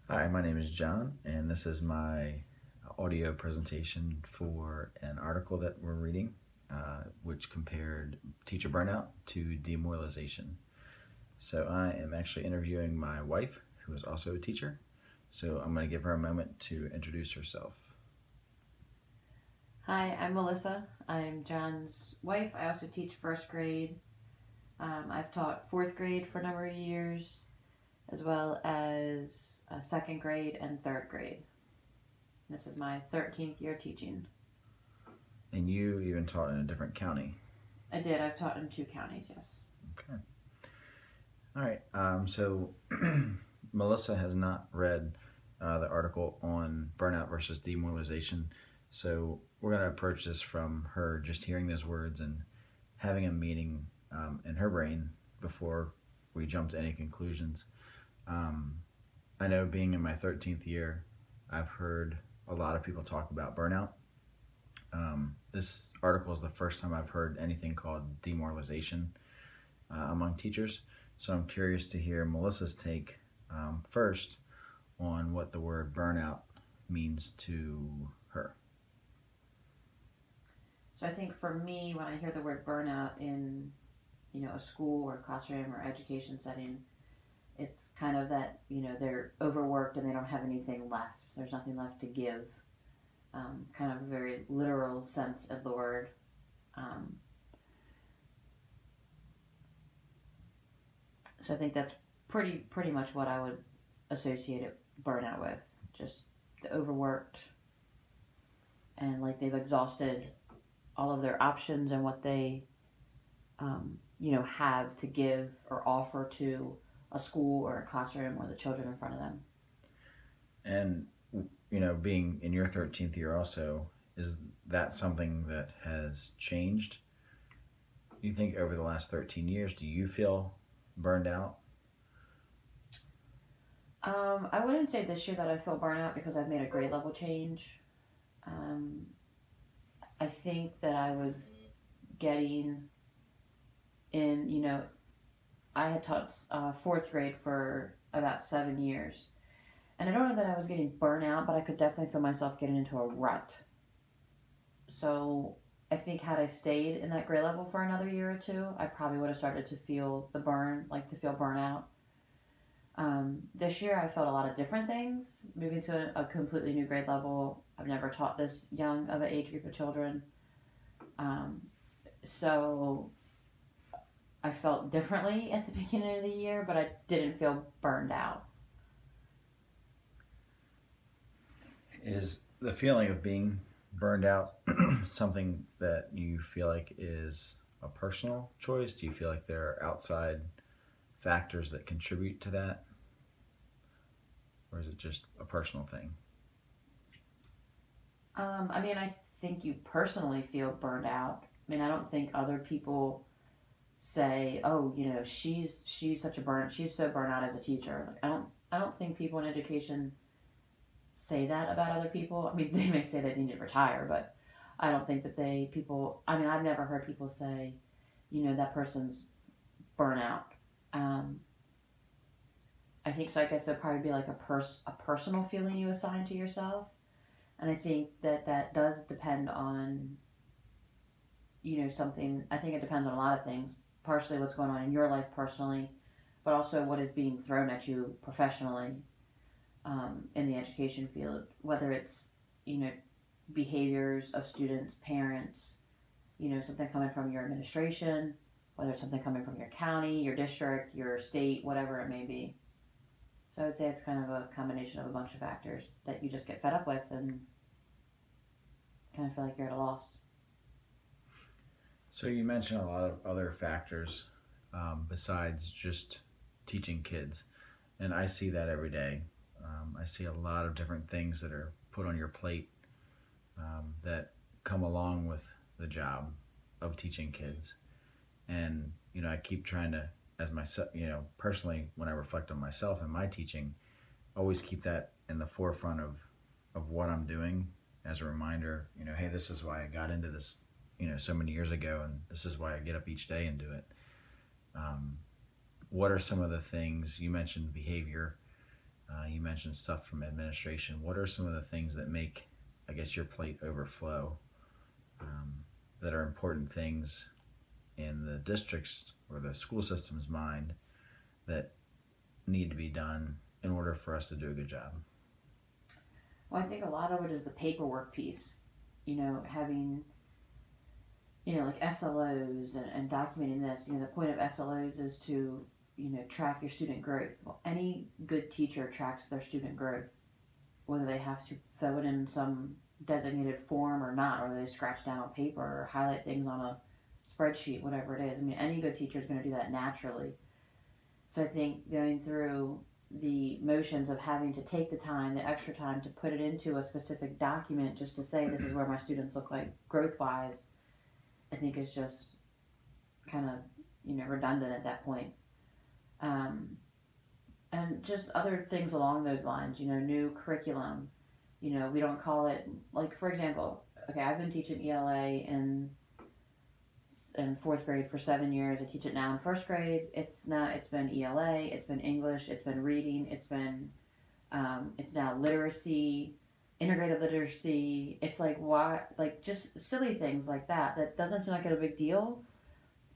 Hi, my name is John, and this is my audio presentation for an article that we're reading, which compared teacher burnout to demoralization. So I am actually interviewing my wife, who is also a teacher. So I'm going to give her a moment to introduce herself. Hi, I'm Melissa. I'm John's wife. I also teach first grade. I've taught fourth grade for a number of years, as well as second grade and third grade. This is my 13th year teaching. And you even taught in a different county. I did. I've taught in 2 counties, yes. Okay. All right. So Melissa has not read the article on burnout versus demoralization. So we're going to approach this from her just hearing those words and having a meeting in her brain before we jump to any conclusions. Um, I know being in my 13th year, I've heard a lot of people talk about burnout. This article is the first time I've heard anything called demoralization among teachers. So I'm curious to hear Melissa's take first on what the word burnout means to her. So I think for me, when I hear the word burnout in a school or classroom or education setting, it's kind of that they're overworked and they don't have anything left. There's nothing left to give. Kind of a very literal sense of the word. Um, so I think that's pretty much what I would associate it burnout with. Just the overworked and like they've exhausted all of their options and what they have to give or offer to a school or a classroom or the children in front of them. And, being in your 13th year also, is that something that has changed? You think over the last 13 years, do you feel burned out? I wouldn't say this year that I feel burnout because I've made a grade level change. Um, I think that I was getting in, I had taught fourth grade for about 7 years. And I don't know that I was getting burnout, but I could definitely feel myself getting into a rut. So I think had I stayed in that grade level for another year or two, I probably would have started to feel the burn, like to feel burnout. This year I felt a lot of different things. Moving to a completely new grade level, I've never taught this young of an age group of children. Um, so I felt differently at the beginning of the year, but I didn't feel burned out. Is the feeling of being burned out something that you feel like is a personal choice? Do you feel like there are outside factors that contribute to that? Or is it just a personal thing? I mean, I think you personally feel burned out. I mean, I don't think other people say, "Oh, she's such a she's so burnt out as a teacher." Like, I don't think people in education say that about other people. I mean, they may say they need to retire, but I don't think that people. I mean, I've never heard people say, that person's burnout. Um, I think so. I guess it'd probably be like a personal feeling you assign to yourself, and I think that does depend on something. I think it depends on a lot of things. Partially what's going on in your life personally, but also what is being thrown at you professionally in the education field. Whether it's you know behaviors of students, parents, something coming from your administration, whether it's something coming from your county, your district, your state, whatever it may be. So I would say it's kind of a combination of a bunch of factors that you just get fed up with and kind of feel like you're at a loss. So you mentioned a lot of other factors besides just teaching kids, and I see that every day. I see a lot of different things that are put on your plate that come along with the job of teaching kids, and I keep trying to, as myself, personally, when I reflect on myself and my teaching, always keep that in the forefront of what I'm doing as a reminder. Hey, this is why I got into this, so many years ago, and this is why I get up each day and do it. What are some of the things you mentioned? Behavior. You mentioned stuff from administration. What are some of the things that make, I guess, your plate overflow, um, that are important things in the district's or the school system's mind that need to be done in order for us to do a good job? Well, I think a lot of it is the paperwork piece. Having like SLOs and documenting this. The point of SLOs is to track your student growth. Well, any good teacher tracks their student growth, whether they have to fill it in some designated form or not, or they scratch down on paper or highlight things on a spreadsheet, whatever it is. I mean, any good teacher is going to do that naturally. So I think going through the motions of having to take the time, the extra time to put it into a specific document just to say this is where my students look like growth wise, I think is just kind of redundant at that point. Um, and just other things along those lines. New curriculum. We don't call it, like, for example. Okay, I've been teaching ELA in fourth grade for 7 years. I teach it now in first grade. It's been ELA, it's been English, it's been reading, it's now literacy, integrated literacy. It's like, why, like, just silly things like that doesn't seem like a big deal,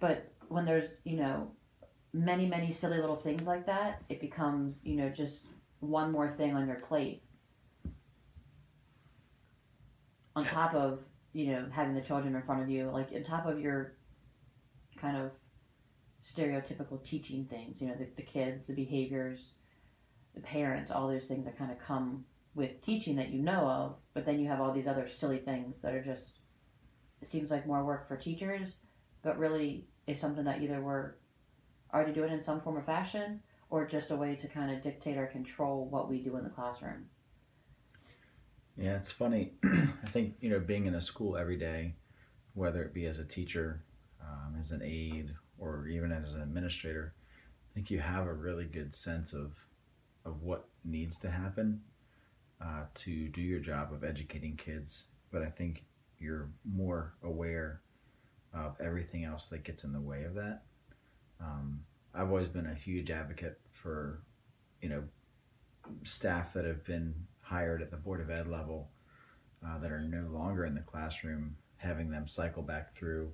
but when there's many many silly little things like that, it becomes just one more thing on your plate, on top of having the children in front of you, like on top of your kind of stereotypical teaching things, the kids, the behaviors, the parents, all those things that kind of come with teaching that of, but then you have all these other silly things that are just, it seems like more work for teachers, but really is something that either we're already doing in some form or fashion, or just a way to kind of dictate or control what we do in the classroom. Yeah, it's funny. I think, being in a school every day, whether it be as a teacher, as an aide, or even as an administrator, I think you have a really good sense of what needs to happen to do your job of educating kids. But I think you're more aware of everything else that gets in the way of that. I've always been a huge advocate for, you know, staff that have been hired at the Board of Ed level that are no longer in the classroom, having them cycle back through,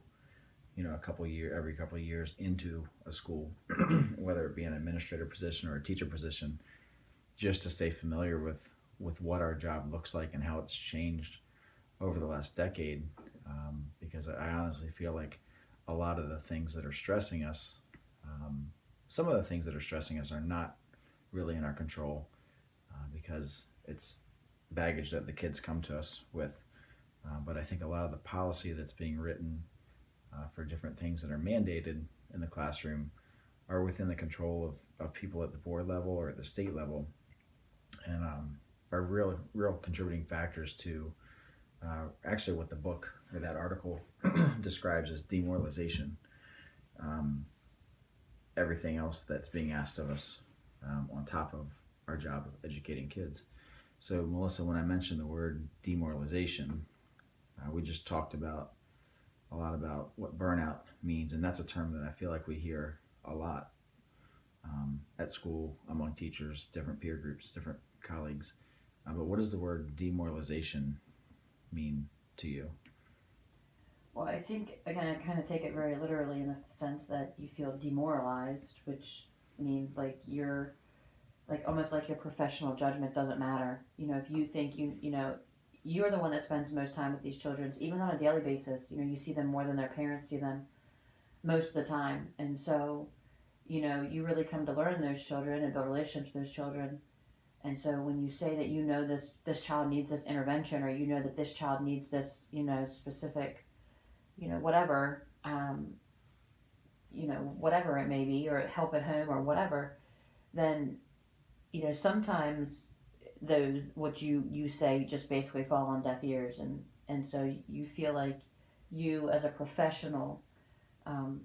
every couple of years into a school, whether it be an administrator position or a teacher position, just to stay familiar with what our job looks like and how it's changed over the last decade. Because I honestly feel like a lot of the things that are stressing us, some of the things that are stressing us are not really in our control, because it's baggage that the kids come to us with. But I think a lot of the policy that's being written for different things that are mandated in the classroom are within the control of people at the board level or at the state level, and are real contributing factors to actually what the book or that article describes as demoralization. Um, Everything else that's being asked of us, on top of our job of educating kids. So, Melissa, when I mentioned the word demoralization, we just talked about a lot about what burnout means, and that's a term that I feel like we hear a lot at school, among teachers, different peer groups, different colleagues. But what does the word demoralization mean to you? Well, I think, again, I kind of take it very literally in the sense that you feel demoralized, which means like you're, like, almost like your professional judgment doesn't matter. If you think you're the one that spends most time with these children, even on a daily basis. You see them more than their parents see them most of the time, and so you really come to learn those children and build relationships with those children. And so when you say that this child needs this intervention, or that this child needs this specific whatever, whatever it may be, or help at home or whatever, then sometimes those what you say just basically fall on deaf ears, and so you feel like you as a professional, um,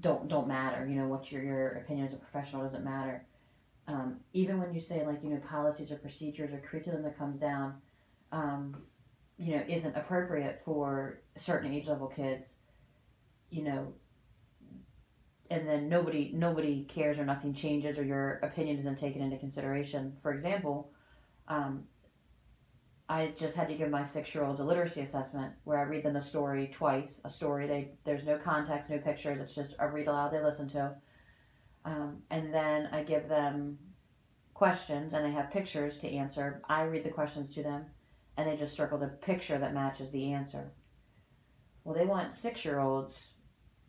don't matter. What your opinion as a professional doesn't matter. Even when you say, like, policies or procedures or curriculum that comes down, um, isn't appropriate for certain age level kids, you know and then nobody cares or nothing changes or your opinion isn't taken into consideration. For example, um, I just had to give my 6-year-olds a literacy assessment where I read them a story twice. A story there's no context, no pictures. It's just a read aloud they listen to, and then I give them questions and they have pictures to answer. I read the questions to them, and they just circle the picture that matches the answer. Well, they want 6-year-olds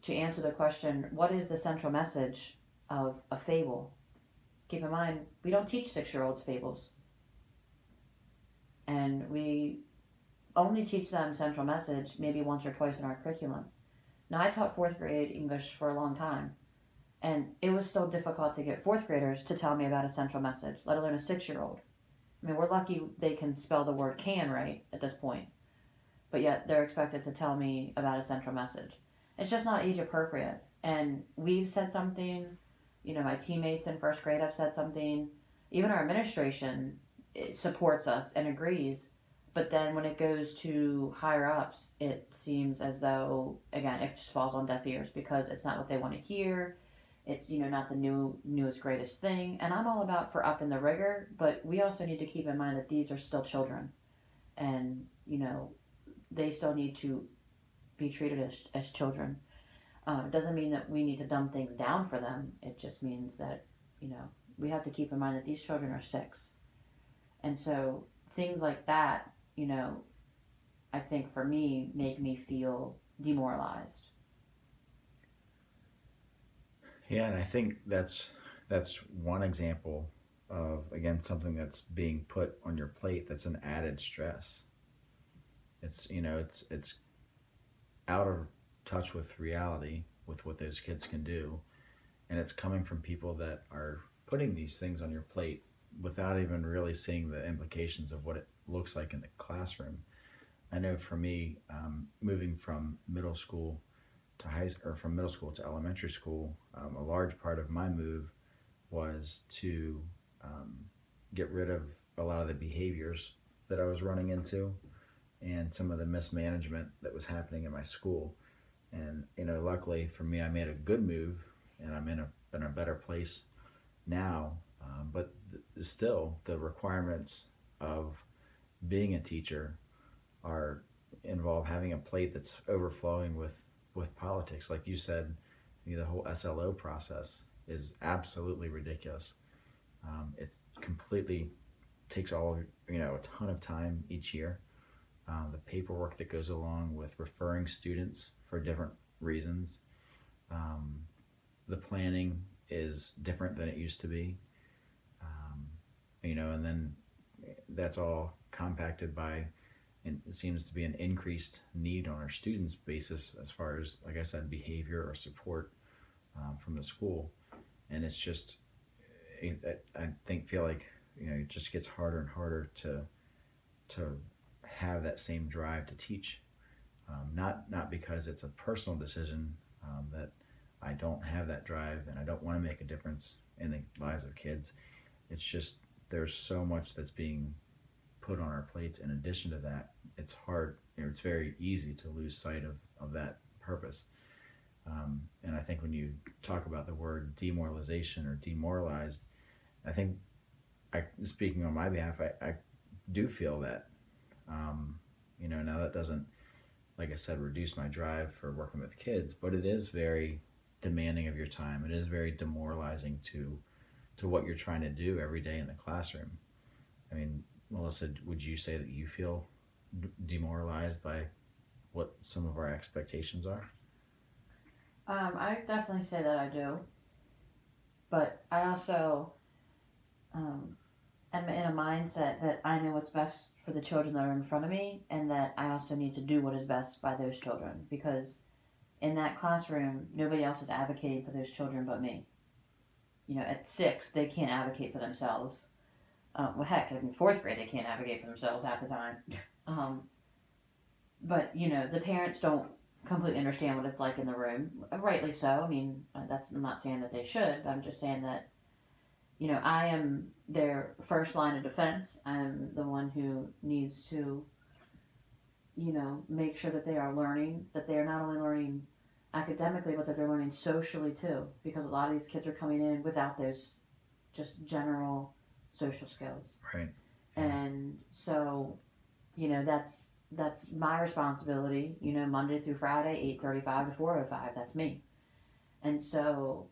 to answer the question, what is the central message of a fable? Keep in mind, we don't teach 6-year-olds fables, and we only teach them central message maybe once or twice in our curriculum. Now, I taught fourth grade English for a long time, and it was still difficult to get fourth graders to tell me about a central message, let alone a 6-year-old. I mean, we're lucky they can spell the word can right at this point, but yet they're expected to tell me about a central message. It's just not age appropriate. And we've said something, my teammates in first grade have said something, even our administration supports us and agrees. But then when it goes to higher ups, it seems as though, again, it just falls on deaf ears because it's not what they want to hear. It's, not the newest, greatest thing. And I'm all about for up in the rigor, but we also need to keep in mind that these are still children. And, they still need to be treated as children. It doesn't mean that we need to dumb things down for them. It just means that, we have to keep in mind that these children are 6. And so things like that, I think for me make me feel demoralized. Yeah, and I think that's one example of, again, something that's being put on your plate that's an added stress. It's out of touch with reality with what those kids can do, and it's coming from people that are putting these things on your plate without even really seeing the implications of what it looks like in the classroom. I know for me, moving from middle school to from middle school to elementary school, a large part of my move was to um, get rid of a lot of the behaviors that I was running into and some of the mismanagement that was happening in my school. And luckily for me, I made a good move, and I'm in a better place now. But still, the requirements of being a teacher are involve having a plate that's overflowing with politics. Like you said, the whole SLO process is absolutely ridiculous. It completely takes a ton of time each year. The paperwork that goes along with referring students for different reasons. Um, the planning is different than it used to be. And then that's all compacted by, and it seems to be an increased need on our students' basis as far as, like I said, behavior or support from the school. And it's just, feel like, it just gets harder and harder to have that same drive to teach. Not because it's a personal decision that I don't have that drive and I don't want to make a difference in the lives of kids. It's just there's so much that's being put on our plates. In addition to that, it's hard. It's very easy to lose sight of that purpose. And I think when you talk about the word demoralization or demoralized, I think speaking on my behalf, I do feel that. Now that doesn't, like I said, reduce my drive for working with kids, but it is very demanding of your time. It is very demoralizing to what you're trying to do every day in the classroom. I mean, Melissa, would you say that you feel demoralized by what some of our expectations are? I definitely say that I do, but I also am in a mindset that I know what's best for the children that are in front of me, and that I also need to do what is best by those children, because in that classroom, nobody else is advocating for those children but me. At 6, they can't advocate for themselves. Well, heck, in fourth grade, they can't advocate for themselves half the time. um, but the parents don't completely understand what it's like in the room. Rightly so. I mean, I'm not saying that they should. But I'm just saying that I am their first line of defense. I'm the one who needs to make sure that they are learning. That they are not only learning academically, but that they're learning socially too, because a lot of these kids are coming in without those just general social skills. Right. And so, that's my responsibility, Monday through Friday, 8:35 to 4:05, that's me. And so,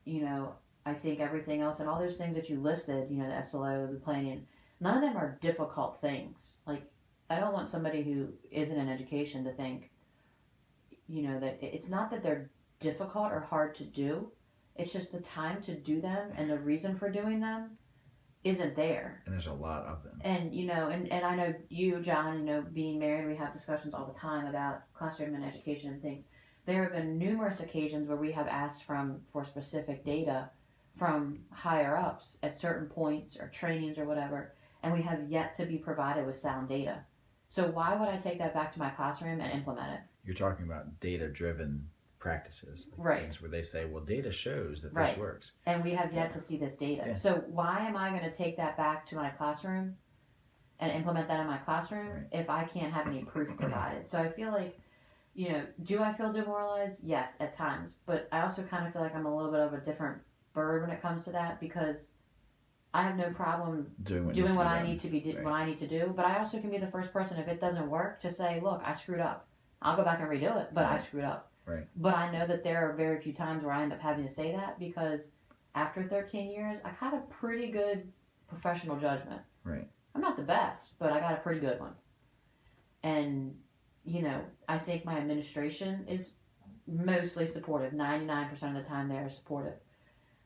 you know, I think everything else and all those things that you listed, the SLO, the planning, none of them are difficult things. Like, I don't want somebody who isn't in education to think, that it's not that they're difficult or hard to do. It's just the time to do them and the reason for doing them isn't there. And there's a lot of them. And and I know you, John, being married, we have discussions all the time about classroom and education and things. There have been numerous occasions where we have asked for specific data from higher ups at certain points or trainings or whatever, and we have yet to be provided with sound data. So why would I take that back to my classroom and implement it? You're talking about data-driven practices, like Right. things where they say, well, data shows that Right. this works. And we have yet to see this data. Yeah. So why am I going to take that back to my classroom and implement that in my classroom Right. if I can't have any proof provided? So I feel like, do I feel demoralized? Yes, at times. But I also kind of feel like I'm a little bit of a different bird when it comes to that, because I have no problem Doing what doing what I done. need to be Right. what I need to do. But I also can be the first person, if it doesn't work, to say, look, I screwed up. I'll go back and redo it, but I Right. screwed up. Right. But I know that there are very few times where I end up having to say that, because after 13 years, I got a pretty good professional judgment. Right. I'm not the best, but I got a pretty good one. And, I think my administration is mostly supportive. 99% of the time they're supportive.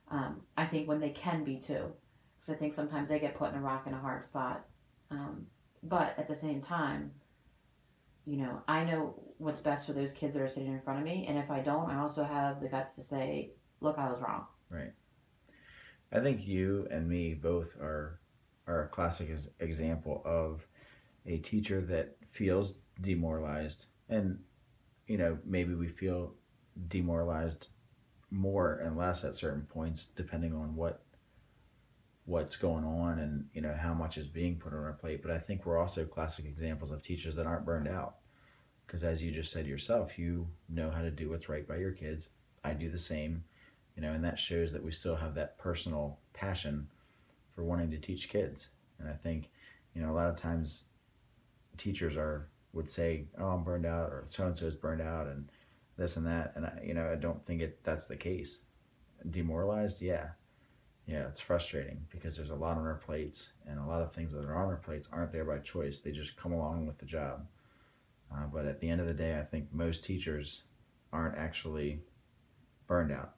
I think when they can be too, because I think sometimes they get put in a rock and a hard spot. But at the same time, I know what's best for those kids that are sitting in front of me, and if I don't, I also have the guts to say, look, I was wrong. Right. I think you and me both are a classic example of a teacher that feels demoralized, and maybe we feel demoralized more and less at certain points depending on what's going on and how much is being put on our plate. But I think we're also classic examples of teachers that aren't burned out, because as you just said yourself, you know how to do what's right by your kids. I do the same, and that shows that we still have that personal passion for wanting to teach kids. And I think a lot of times teachers would say, oh, I'm burned out, or so and so is burned out, and this and that, and I don't think that's the case. Demoralized, yeah, it's frustrating because there's a lot on our plates, and a lot of things that are on our plates aren't there by choice. They just come along with the job. But at the end of the day, I think most teachers aren't actually burned out.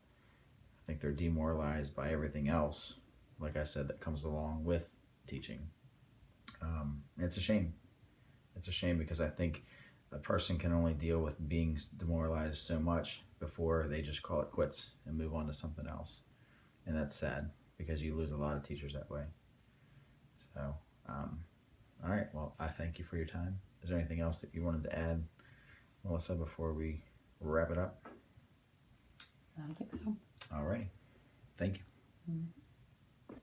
I think they're demoralized by everything else, like I said, that comes along with teaching. It's a shame. It's a shame, because I think a person can only deal with being demoralized so much before they just call it quits and move on to something else. And that's sad, because you lose a lot of teachers that way. So, all right. Well, I thank you for your time. Is there anything else that you wanted to add, Melissa, before we wrap it up? I don't think so. All right. Thank you. Mm-hmm.